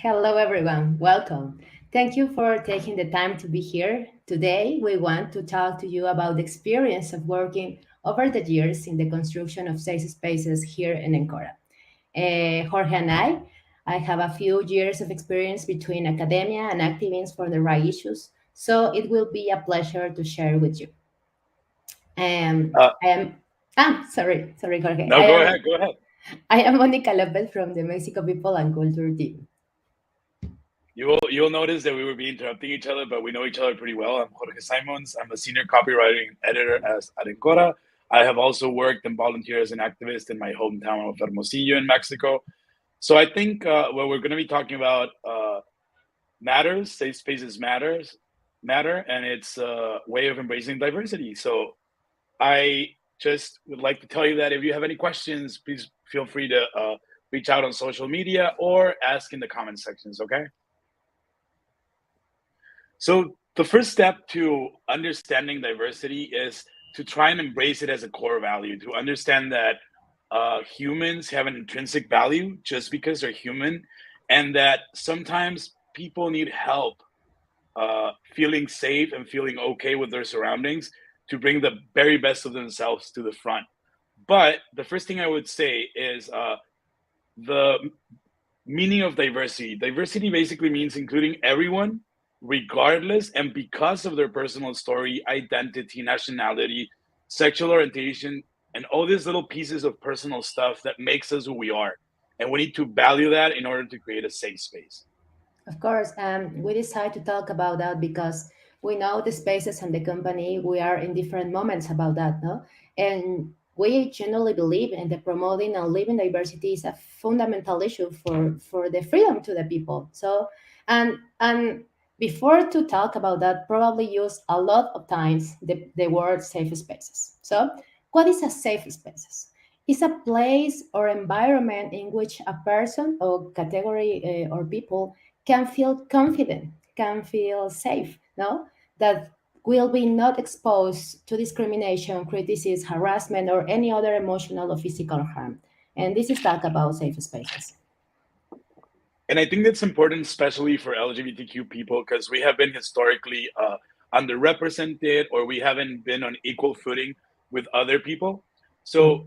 Hello, everyone. Welcome. Thank you for taking the time to be here. Today, we want to talk to you about the experience of working over the years in the construction of safe spaces here in Encora. Jorge and I have a few years of experience between academia and activism for the right issues, so it will be a pleasure to share with you. Uh, I am, sorry, Jorge. no, go ahead, go ahead. I am Mónica López from the Mexico People and Culture team. You'll notice that we will be interrupting each other, but we know each other pretty well. I'm Jorge Symonds. I'm a senior copywriting editor at Encora. I have also worked and volunteered as an activist in my hometown of Hermosillo in Mexico. So I think what we're going to be talking about matters. Safe spaces matter, and it's a way of embracing diversity. So I just would like to tell you that if you have any questions, please feel free to reach out on social media or ask in the comment sections, okay? So the first step to understanding diversity is to try and embrace it as a core value, to understand that humans have an intrinsic value just because they're human, and that sometimes people need help feeling safe and feeling okay with their surroundings to bring the very best of themselves to the front. But the first thing I would say is the meaning of diversity. Diversity basically means including everyone, regardless and because of their personal story, identity, nationality, sexual orientation, and all these little pieces of personal stuff that makes us who we are. And we need to value that in order to create a safe space. Of course, we decided to talk about that because we know the spaces and the company, we are in different moments about that, no? And we generally believe in the promoting and living diversity is a fundamental issue for the freedom to the people. So, and before to talk about that, probably use a lot of times the word safe spaces. So, what is a safe spaces? It's a place or environment in which a person or category or people can feel confident, can feel safe, no? That will be not exposed to discrimination, criticism, harassment, or any other emotional or physical harm. And this is talk about safe spaces. And I think that's important, especially for LGBTQ people, because we have been historically underrepresented or we haven't been on equal footing with other people. So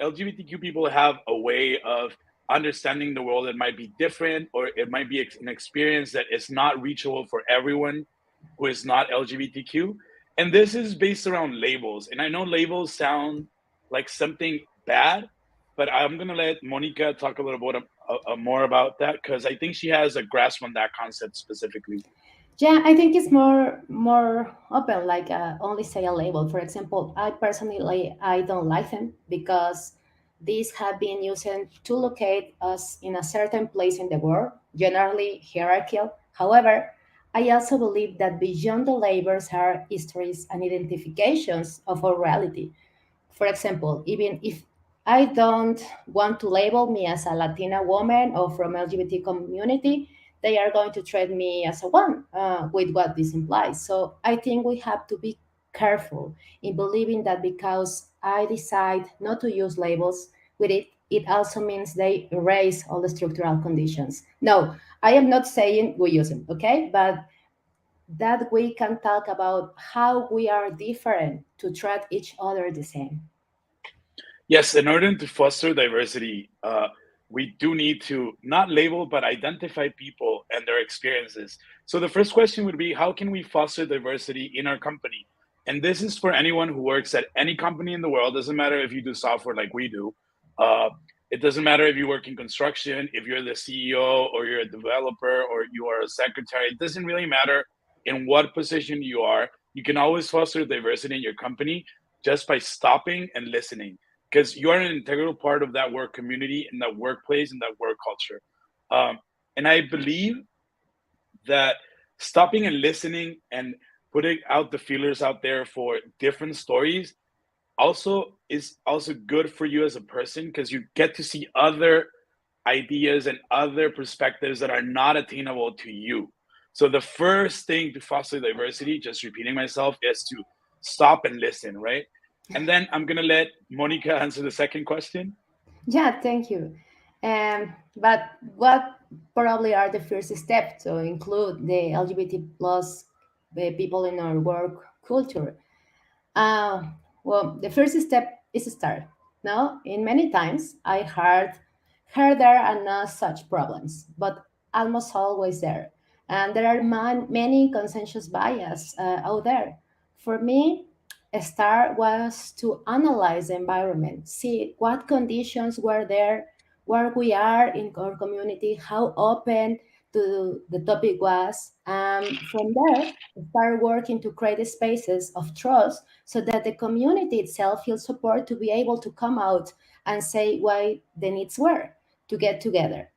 LGBTQ people have a way of understanding the world that might be different, or it might be an experience that is not reachable for everyone who is not LGBTQ. And this is based around labels. And I know labels sound like something bad, but I'm going to let Monica talk a little bit more about that because I think she has a grasp on that concept specifically. Yeah, I think it's more open, like only say a label. For example, I personally I don't like them because these have been used to locate us in a certain place in the world, generally hierarchical. However, I also believe that beyond the labels are histories and identifications of our reality. For example, even if I don't want to label me as a Latina woman or from LGBT community, they are going to treat me as a one with what this implies. So I think we have to be careful in believing that because I decide not to use labels with it, it also means they erase all the structural conditions. No, I am not saying we use them, okay? But that we can talk about how we are different to treat each other the same. Yes, in order to foster diversity, we do need to not label, but identify people and their experiences. So the first question would be, how can we foster diversity in our company? And this is for anyone who works at any company in the world. Doesn't matter if you do software like we do. Uh, it doesn't matter if you work in construction, if you're the CEO or you're a developer or you are a secretary. It doesn't really matter in what position you are. You can always foster diversity in your company just by stopping and listening because you are an integral part of that work community and that workplace and that work culture. And I believe that stopping and listening and putting out the feelers out there for different stories also is also good for you as a person because you get to see other ideas and other perspectives that are not attainable to you. So the first thing to foster diversity, just repeating myself, is to stop and listen, right? And then I'm gonna let Monica answer the second question. Yeah, thank you. But what probably are the first step to include the LGBT plus people in our work culture. Uh, well, the first step is to start. No, in many times I heard there are not such problems, but almost always there, and there are many consensus bias out there. For me, a start was to analyze the environment, see what conditions were there, where we are in our community, how open the topic was, and from there start working to create spaces of trust so that the community itself feels support to be able to come out and say why the needs were to get together.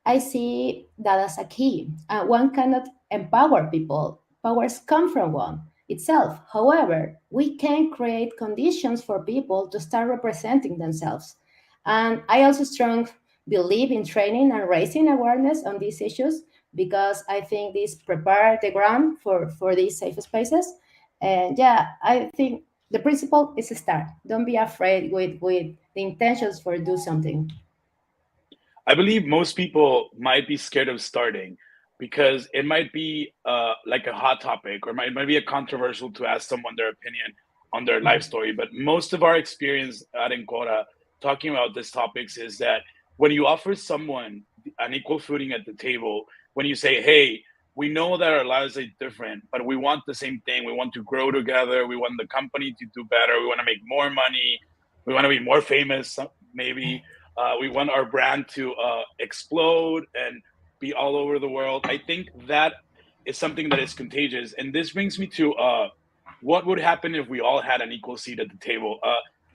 I see that as a key. One cannot empower people. Powers come from one itself. However, we can create conditions for people to start representing themselves. And I also strongly believe in training and raising awareness on these issues because I think this prepare the ground for these safe spaces. And yeah, I think the principle is to start. Don't be afraid with the intentions for do something. I believe most people might be scared of starting because it might be like a hot topic, or it might be a controversial to ask someone their opinion on their life story. But most of our experience at Encora talking about these topics is that when you offer someone an equal footing at the table, when you say, hey, we know that our lives are different, but we want the same thing. We want to grow together. We want the company to do better. We want to make more money. We want to be more famous, maybe. We want our brand to explode and be all over the world. I think that is something that is contagious. And this brings me to what would happen if we all had an equal seat at the table.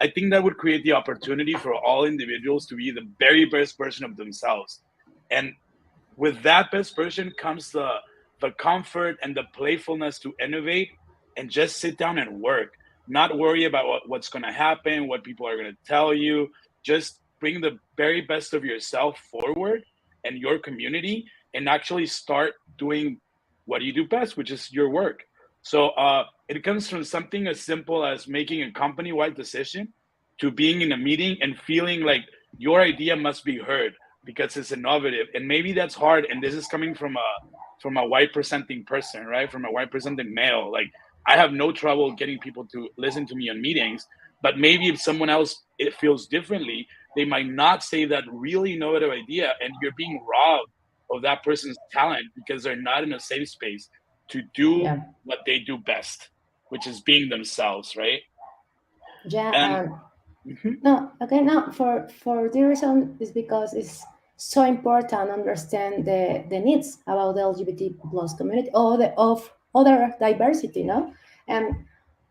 I think that would create the opportunity for all individuals to be the very best version of themselves. And with that best version comes the comfort and the playfulness to innovate and just sit down and work, not worry about what's going to happen, what people are going to tell you. Just bring the very best of yourself forward and your community, and actually start doing what you do best, which is your work. So it comes from something as simple as making a company-wide decision to being in a meeting and feeling like your idea must be heard because it's innovative. And maybe that's hard, and this is coming from a white presenting person, right? From a white presenting male. Like, I have no trouble getting people to listen to me on meetings, but maybe if someone else it feels differently, they might not say that really innovative idea, and you're being robbed of that person's talent because they're not in a safe space to do Yeah. what they do best, which is being themselves, right? Yeah, And mhm, no, okay, no, for the reason is because it's so important understand the needs about the LGBT plus community or the of other diversity, no? And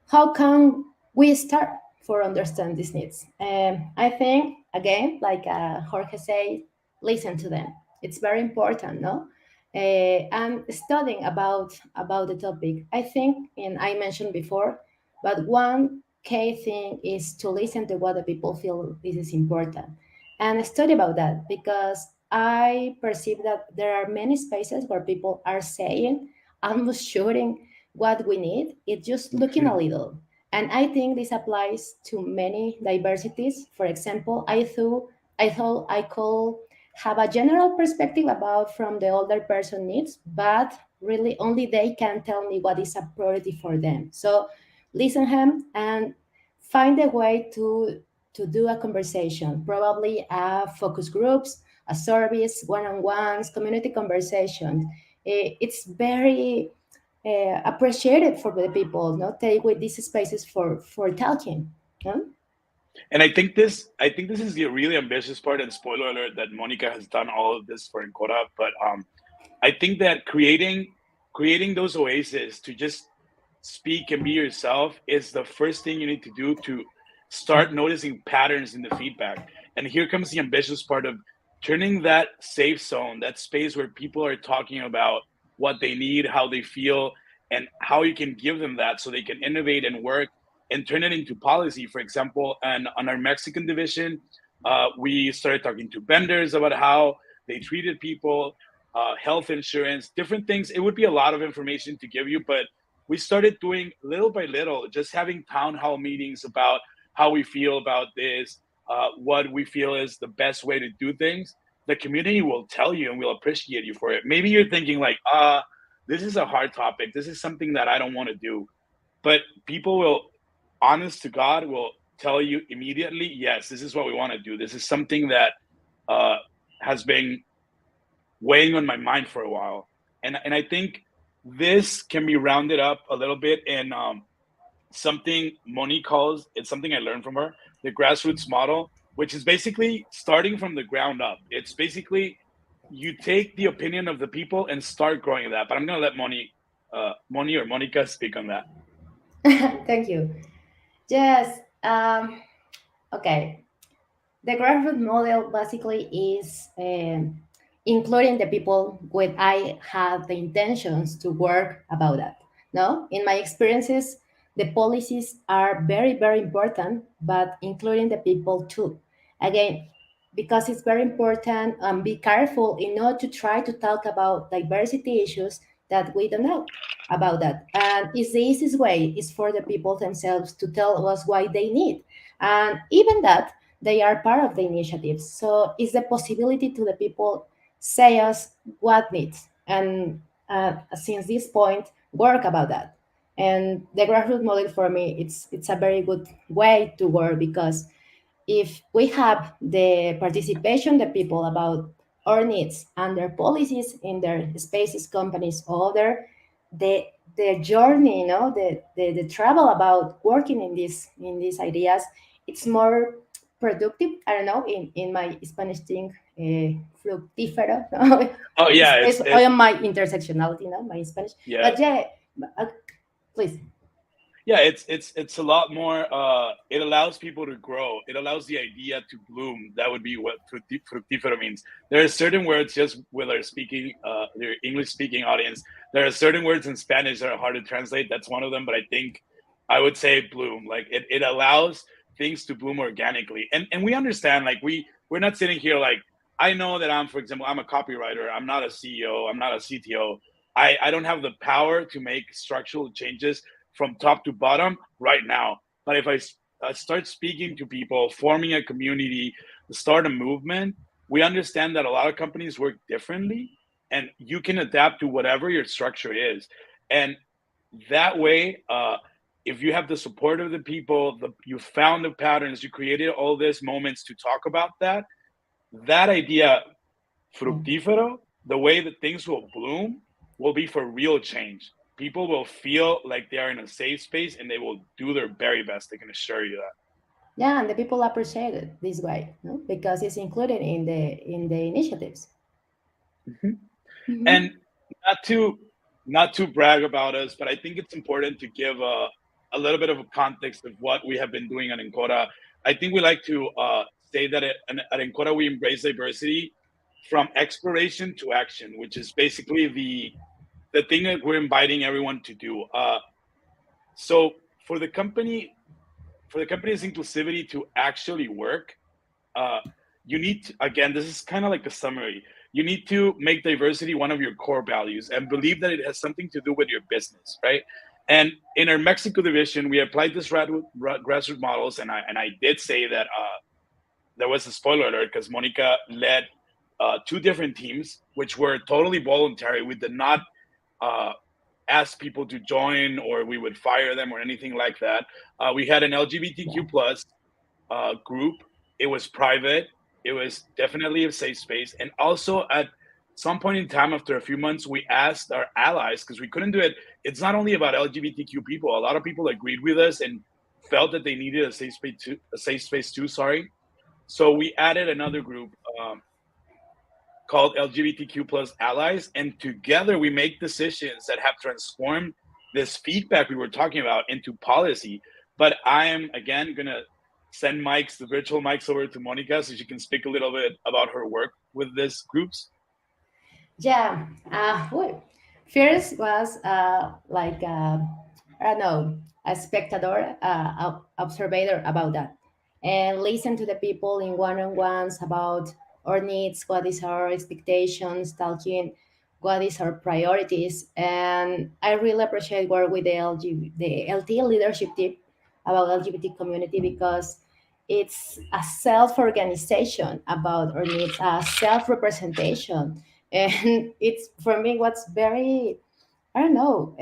how can we start for understand these needs? I think again, like Jorge said, listen to them. It's very important, no? And studying about the topic. I think, and I mentioned before, but one key thing is to listen to what the people feel this is important, and study about that because I perceive that there are many spaces where people are saying, almost shooting what we need. It's just looking a mhm. little. And I think this applies to many diversities. For example, I thought I could have a general perspective about from the older person needs, but really only they can tell me what is a priority for them. So listen him and find a way to do a conversation, probably focus groups, a service, one-on-ones, community conversations. It's very appreciated for the people, not take with these spaces for talking. Huh? And I think this is the really ambitious part. And spoiler alert, that Monica has done all of this for Encora. But I think that creating those oases to just speak and be yourself is the first thing you need to do to start noticing patterns in the feedback. And here comes the ambitious part of turning that safe zone, that space where people are talking about what they need, how they feel, and how you can give them that so they can innovate and work and turn it into policy. For example, and on our Mexican division, we started talking to vendors about how they treated people, health insurance, different things. It would be a lot of information to give you, but we started doing little by little, just having town hall meetings about how we feel about this, what we feel is the best way to do things. the community will tell you and will appreciate you for it. Maybe you're thinking like, this is a hard topic. This is something that I don't want to do. But people will, honest to God, will tell you immediately, yes, this is what we want to do. This is something that uh, has been weighing on my mind for a while. And I think this can be rounded up a little bit in something Moni calls, it's something I learned from her, the grassroots model, which is basically starting from the ground up. It's basically you take the opinion of the people and start growing that. But I'm gonna let Moni or Monica speak on that. Thank you. Yes. Okay. The grassroots model basically is including the people when I have the intentions to work about that. No, in my experiences, the policies are very, very important, but including the people too. Again, because it's very important, be careful in not to try to talk about diversity issues that we don't know about that. And it's the easiest way is for the people themselves to tell us why they need. And even that, they are part of the initiatives. So it's the possibility to the people say us what needs. And since this point, work about that. And the grassroots model for me, it's a very good way to work because if we have the participation, the people about our needs and their policies in their spaces, companies, or other, the the journey, the travel about working in these ideas, it's more productive. I don't know in my Spanish thing, fructífero. No? Oh yeah, It's it on my intersectionality, no, my Spanish. yeah. But yeah, uh, please. Yeah, it's a lot more it allows people to grow. It allows the idea to bloom. That would be what fructífero means. There are certain words, just with our speaking their English speaking audience, there are certain words in Spanish that are hard to translate. That's one of them, but I think I would say bloom. Like it allows things to bloom organically. And we understand, like we're not sitting here like, I know that I'm, for example, I'm a copywriter, I'm not a CEO, I'm not a CTO. I don't have the power to make structural changes from top to bottom right now. But if I start speaking to people, forming a community, start a movement, we understand that a lot of companies work differently and you can adapt to whatever your structure is. And that way, if you have the support of the people, you found the patterns, you created all these moments to talk about that, that idea, Yeah. fructífero, the way that things will bloom will be for real change. People will feel like they are in a safe space and they will do their very best. I can assure you that. Yeah, and the people appreciate it this way, no? Because it's included in the initiatives. Mhm. And Mhm. not to not to brag about us, but I think it's important to give a little bit of a context of what we have been doing at Encora. I think we like to say that at Encora we embrace diversity from exploration to action, which is basically the thing that we're inviting everyone to do. So for the company, for the company's inclusivity to actually work, uh, you need to, again, this is kind of like a summary. You need to make diversity one of your core values and believe that it has something to do with your business, right? And in our Mexico division, we applied this grassroots models, and I did say that there was a spoiler alert because Monica led two different teams, which were totally voluntary. We did not uh, ask people to join, or we would fire them, or anything like that. We had an LGBTQ plus group. It was private. It was definitely a safe space. And also at some point in time, after a few months, we asked our allies because we couldn't do it. It's not only about LGBTQ people. A lot of people agreed with us and felt that they needed a safe space too. A safe space too. Sorry. So we added another group called LGBTQ plus allies, and together we make decisions that have transformed this feedback we were talking about into policy. But I am again gonna send mics, the virtual mics, over to Monica so she can speak a little bit about her work with these groups. Yeah. Well, first was like I don't know, a spectator, observer about that, and listen to the people in one-on-ones about our needs, what is our expectations, talking what is our priorities, and I really appreciate work with the LT leadership team about LGBT community because it's a self-organization about our needs, a self-representation. And it's, for me, what's very, I don't know,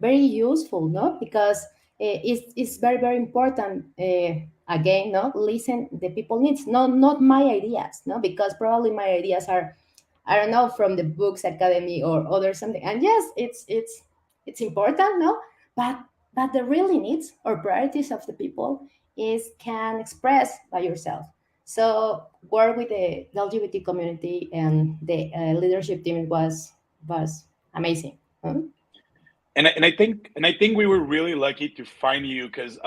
very useful, no? Because it's very, very important, again, no? Listen the people needs, not my ideas, no? Because probably my ideas are, I don't know, from the books academy or other something. And yes, it's important, no? But the really needs or priorities of the people is can express by yourself. So work with the LGBT community and the leadership team was amazing. Huh? And I think we were really lucky to find you because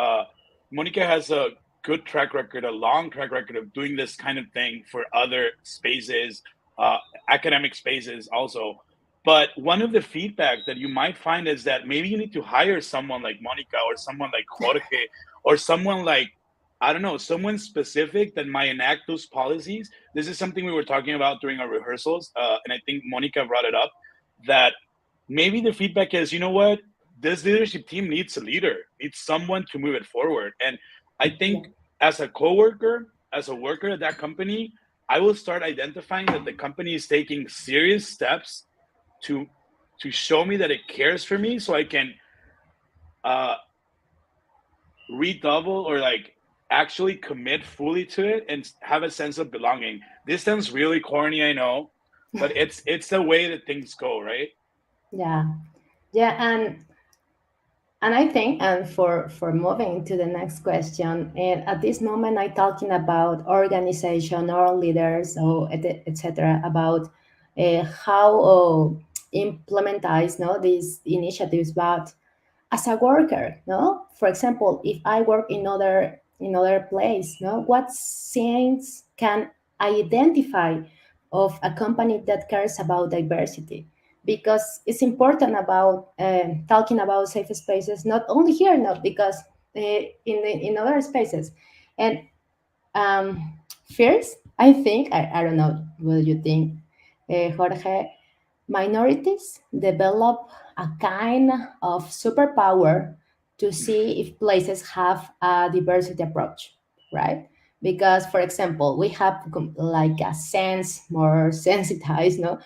Monica has a good track record, a long track record of doing this kind of thing for other spaces, uh, academic spaces also. But one of the feedback that you might find is that maybe you need to hire someone like Monica or someone like Jorge or someone like, I don't know, someone specific that might enact those policies. This is something we were talking about during our rehearsals, and I think Monica brought it up that maybe the feedback is, you know what, this leadership team needs a leader, needs someone to move it forward. And I Yeah. think as a coworker, as a worker at that company, I will start identifying that the company is taking serious steps to show me that it cares for me, so I can uh, redouble or like actually commit fully to it and have a sense of belonging. This sounds really corny, I know, but it's the way that things go, right? Yeah, yeah, and I think, and for moving to the next question, and at this moment, I talking about organization or leaders or etc. About how implementize, no, these initiatives, but as a worker, no, for example, if I work in other place, no, what signs can I identify of a company that cares about diversity? Because it's important about talking about safe spaces, not only here, not because in other spaces. And first, I think, I don't know what you think, Jorge, minorities develop a kind of superpower to see if places have a diversity approach, right? Because, for example, we have like a sense more sensitized, no,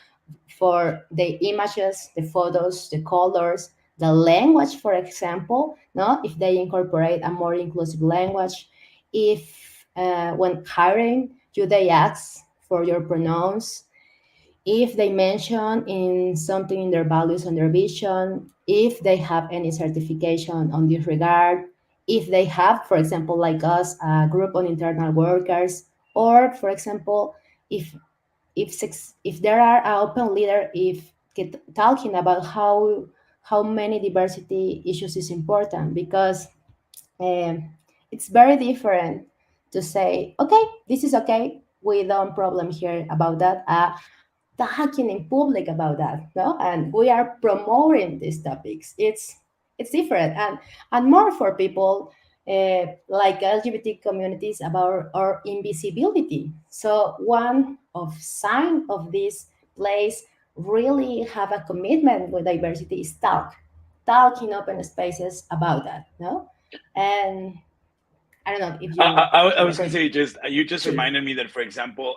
for the images, the photos, the colors, the language, for example, no, if they incorporate a more inclusive language, if when hiring you they ask for your pronouns, if they mention in something in their values and their vision, if they have any certification on this regard, if they have, for example, like us, a group on internal workers, or for example, if if there are an open leader, if talking about how many diversity issues is important, because um, it's very different to say, okay, this is okay, we don't problem here about that. Talking in public about that, no, and we are promoting these topics. It's different, and more for people like LGBT communities about our invisibility. So one of sign of this place really have a commitment with diversity is talk in open spaces about that, no. And I don't know if I, you I have was going to anything. say, just you just Sure. reminded me that, for example,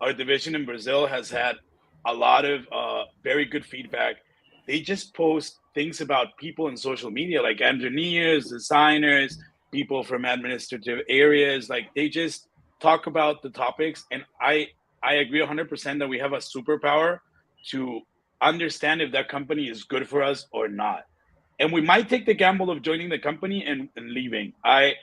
our division in Brazil has had a lot of very good feedback. They just post things about people in social media, like engineers, designers, people from administrative areas. Like they just talk about the topics, and I agree 100% that we have a superpower to understand if that company is good for us or not. And we might take the gamble of joining the company and leaving. I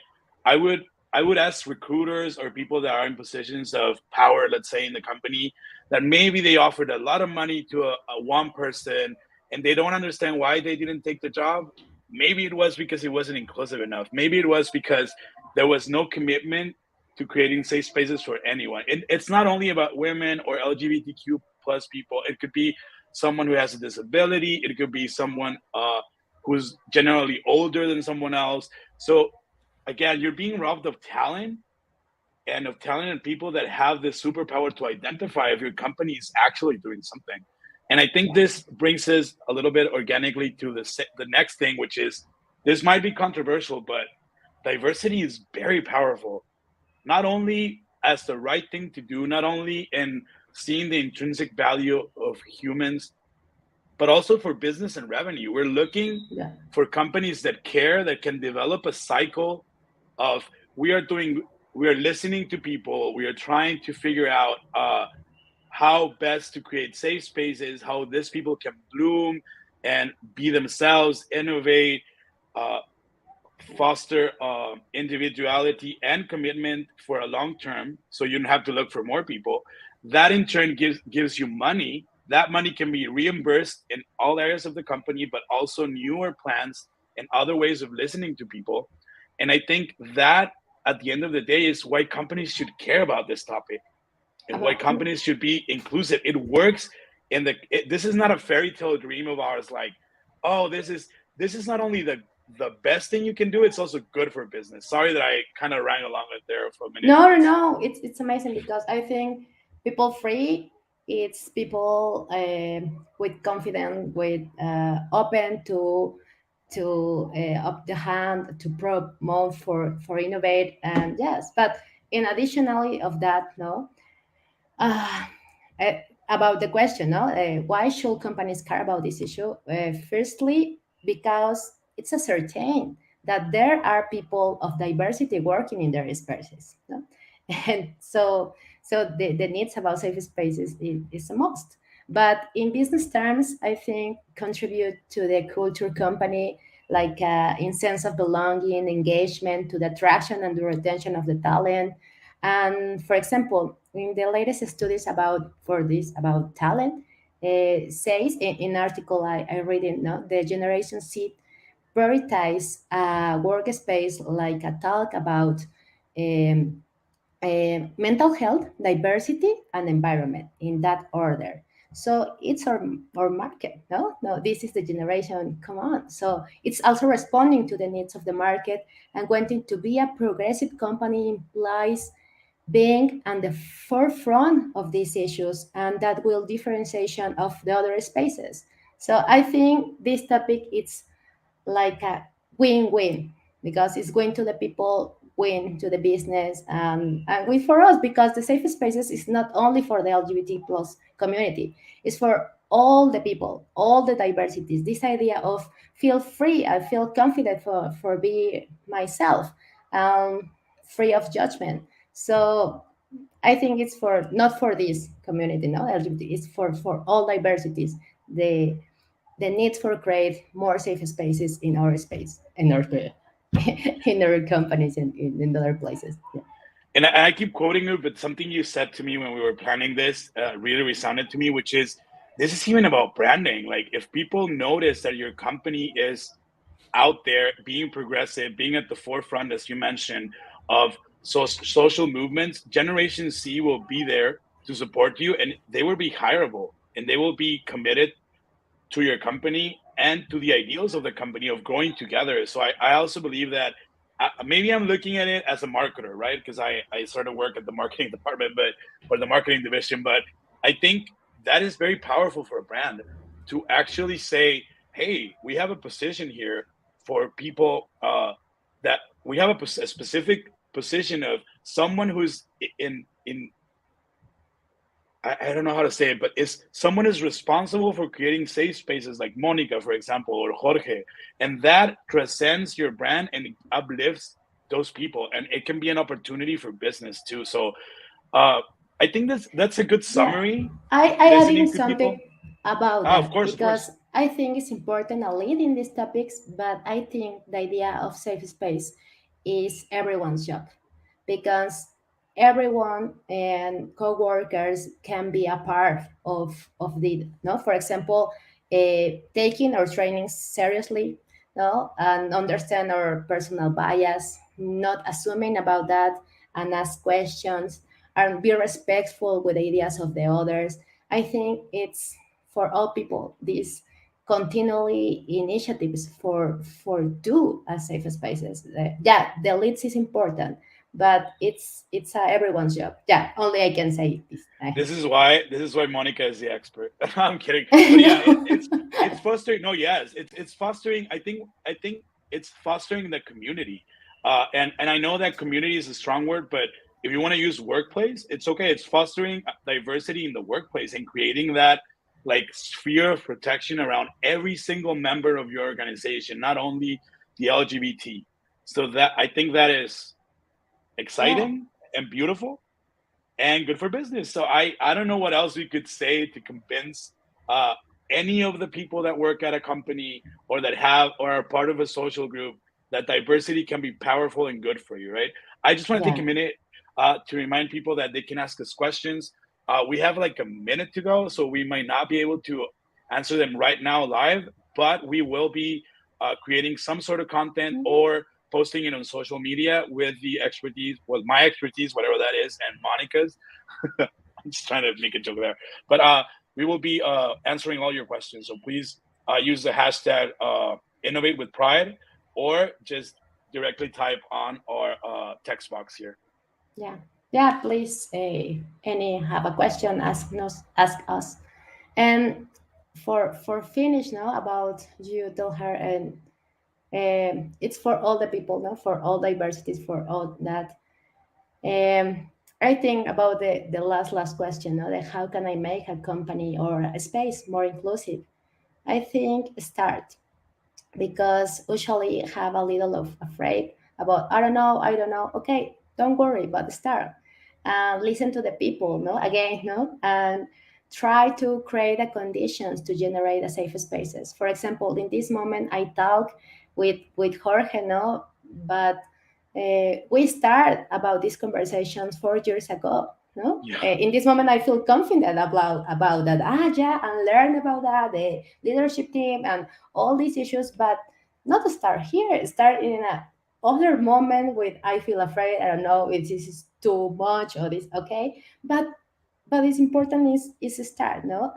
would I would ask recruiters or people that are in positions of power, let's say in the company, that maybe they offered a lot of money to a one person and they don't understand why they didn't take the job. Maybe it was because it wasn't inclusive enough. Maybe it was because there was no commitment to creating safe spaces for anyone. It's not only about women or LGBTQ plus people. It could be someone who has a disability. It could be someone who's generally older than someone else. So again, you're being robbed of talent and of talented people that have this superpower to identify if your company is actually doing something. And I think Yeah. this brings us a little bit organically to the next thing, which is this might be controversial, but diversity is very powerful, not only as the right thing to do, not only in seeing the intrinsic value of humans, but also for business and revenue. We're looking Yeah. for companies that care, that can develop a cycle of we are doing, we are listening to people, we are trying to figure out how best to create safe spaces, how these people can bloom and be themselves, innovate, uh, foster individuality and commitment for a long term, so you don't have to look for more people. That in turn gives you money. That money can be reimbursed in all areas of the company, but also newer plans and other ways of listening to people. And I think that at the end of the day is why companies should care about this topic and why About companies should be inclusive. It works in this is not a fairy tale dream of ours, like, oh, this is not only the best thing you can do, it's also good for business. Sorry that I kind of ran along it there for a minute. no, no, no. It's amazing because I think people free. It's people with confidence, with open to up the hand to promote for innovate and yes. But in additionally of that, no, uh, uh, about the question, no, why should companies care about this issue? Firstly, because it's a certain that there are people of diversity working in their spaces, no? And so the needs about safe spaces is a must. But in business terms, I think contribute to the culture company, like in sense of belonging, engagement, to the attraction and the retention of the talent. And for example, in the latest studies about for this about talent, says in article I read it, no, the Generation Z prioritize a workspace like a talk about um, mental health, diversity, and environment in that order. So it's our market, no? No, this is the generation, come on. So it's also responding to the needs of the market and wanting to be a progressive company implies being on the forefront of these issues and that will differentiation of the other spaces. So I think this topic it's like a win-win because it's going to the people, win to the business, and win for us because the safe spaces is not only for the LGBT plus community, it's for all the people, all the diversities. This idea of feel free, I feel confident for being myself, free of judgment. So I think it's for not for this community, no LGBT, it's for all diversities. The need for create more safe spaces in our space, in our in our companies and in other places. Yeah. And I keep quoting you, but something you said to me when we were planning this really resounded to me, which is this is even about branding. Like, if people notice that your company is out there being progressive, being at the forefront, as you mentioned, of social movements, Generation Z will be there to support you, and they will be hireable, and they will be committed to your company and to the ideals of the company of growing together. So I also believe that maybe I'm looking at it as a marketer, right? Because I sort of work at the marketing department, but or the marketing division. But I think that is very powerful for a brand to actually say, hey, we have a position here for people that we have a specific position of someone who's in I don't know how to say it, but is someone is responsible for creating safe spaces like Monica, for example, or Jorge, and that transcends your brand and uplifts those people, and it can be an opportunity for business too. So, uh, I think that's a good Yeah, summary. I adding Listening to something people. about Ah, of that course, of course. because I think it's important to lead in these topics, but I think the idea of safe space is everyone's job because everyone and co-workers can be a part of the no, for example, taking our training seriously, no, and understand our personal bias, not assuming about that and ask questions and be respectful with the ideas of the others. I think it's for all people these continually initiatives for do as safe spaces. Yeah, the leads is important, but it's everyone's job. Yeah, only I can say this. This is why Monica is the expert. I'm kidding, but yeah, it's fostering. No, yes, it's fostering. I think it's fostering the community. And I know that community is a strong word, but if you want to use workplace, it's okay. It's fostering diversity in the workplace and creating that like sphere of protection around every single member of your organization, not only the LGBT. So that I think that is Yeah, exciting and beautiful and good for business. So I don't know what else we could say to convince uh, any of the people that work at a company or that have or are part of a social group that diversity can be powerful and good for you, right? I just want to take a yeah. minute to remind people that they can ask us questions. We have like a minute to go, so we might not be able to answer them right now live, but we will be creating some sort of content Mhm. or posting it on social media with the expertise, with my expertise, whatever that is, and Monica's. I'm just trying to make a joke there, but we will be answering all your questions. So please use the hashtag innovate with pride, or just directly type on our text box here. Yeah, yeah. Please, any have a question, ask us. And for finish now about you tell her, and it's for all the people, no, for all diversities, for all that. I think about the last question, no, the how can I make a company or a space more inclusive? I think start, because usually have a little of afraid about I don't know. Okay, don't worry, but start and listen to the people, no, again, no, and try to create the conditions to generate a safe spaces. For example, in this moment I talk with Jorge, no, but we start about these conversations 4 years ago, no. Yeah. In this moment I feel confident about that, yeah, and learn about that, the leadership team and all these issues, but not to start here, start in a other moment with I feel afraid, I don't know if this is too much or this, okay, but it's important is to start, no.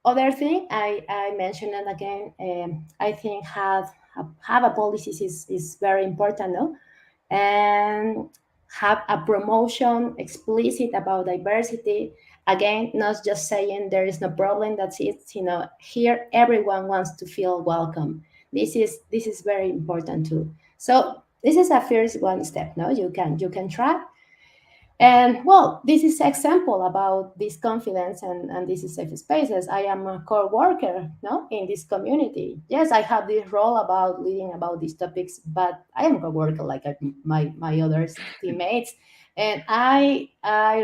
Other thing I mentioned, and again, I think have a policies is very important, no, and have a promotion explicit about diversity. Again, not just saying there is no problem, that's it, here everyone wants to feel welcome. This is very important too. So this is a first one step, no, you can try. And well, this is example about this confidence, and this is safe spaces. I am a core worker, no, in this community. Yes, I have this role about leading about these topics, but I am a worker like my other teammates. And I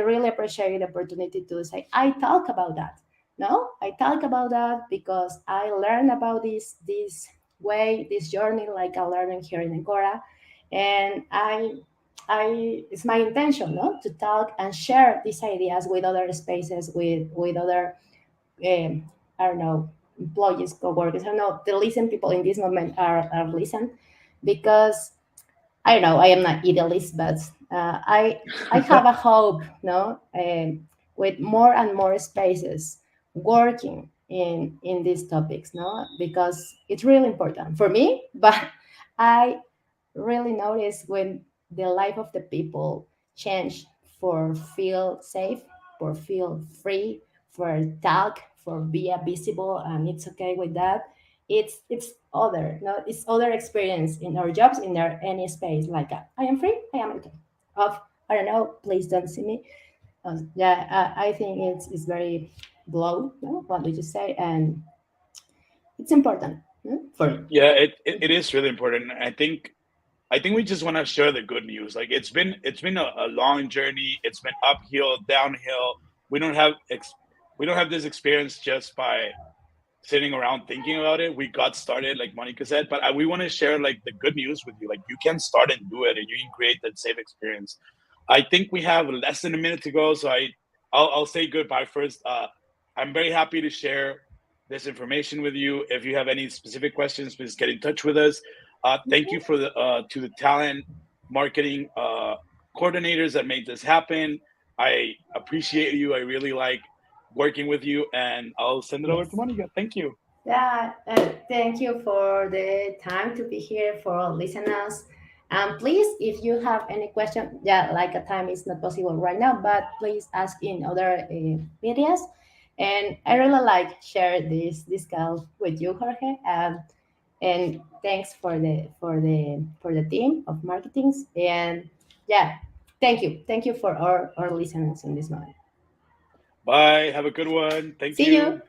really appreciate the opportunity to say I talk about that. No, I talk about that because I learned about this way, this journey, like I learned here in Encora. And I it's my intention, no, to talk and share these ideas with other spaces, with other I don't know, employees, co-workers. I don't know, the listen people in this moment are listen, because I don't know, I am not idealist, but I have a hope, no, with more and more spaces working in these topics, no, because it's really important for me. But I really notice when the life of the people change for feel safe, for feel free, for talk, for be visible, and it's okay with that. It's other, no, it's other experience in our jobs, in our any space, like I am free, I am okay. Of I don't know, please don't see me. Yeah, I think it's very blow, no? What did you say? And it's important, no? For Yeah, it is really important. I think we just want to share the good news. Like it's been a long journey. It's been uphill, downhill. We don't have we don't have this experience just by sitting around thinking about it. We got started, like Monica said, but we want to share like the good news with you. Like you can start and do it, and you can create that safe experience. I think we have less than a minute to go, so I'll say goodbye first. I'm very happy to share this information with you. If you have any specific questions, please get in touch with us. Thank you for the to the talent marketing coordinators that made this happen. I appreciate you. I really like working with you, and I'll send it over to yes. Monica. Thank you. Yeah, thank you for the time to be here for all listeners. And please, if you have any question, yeah, like a time is not possible right now, but please ask in other videos. And I really like share this call with you, Jorge. And thanks for the team of marketings. And yeah, thank you for our listeners in this moment. Bye. Have a good one. Thank See you. you.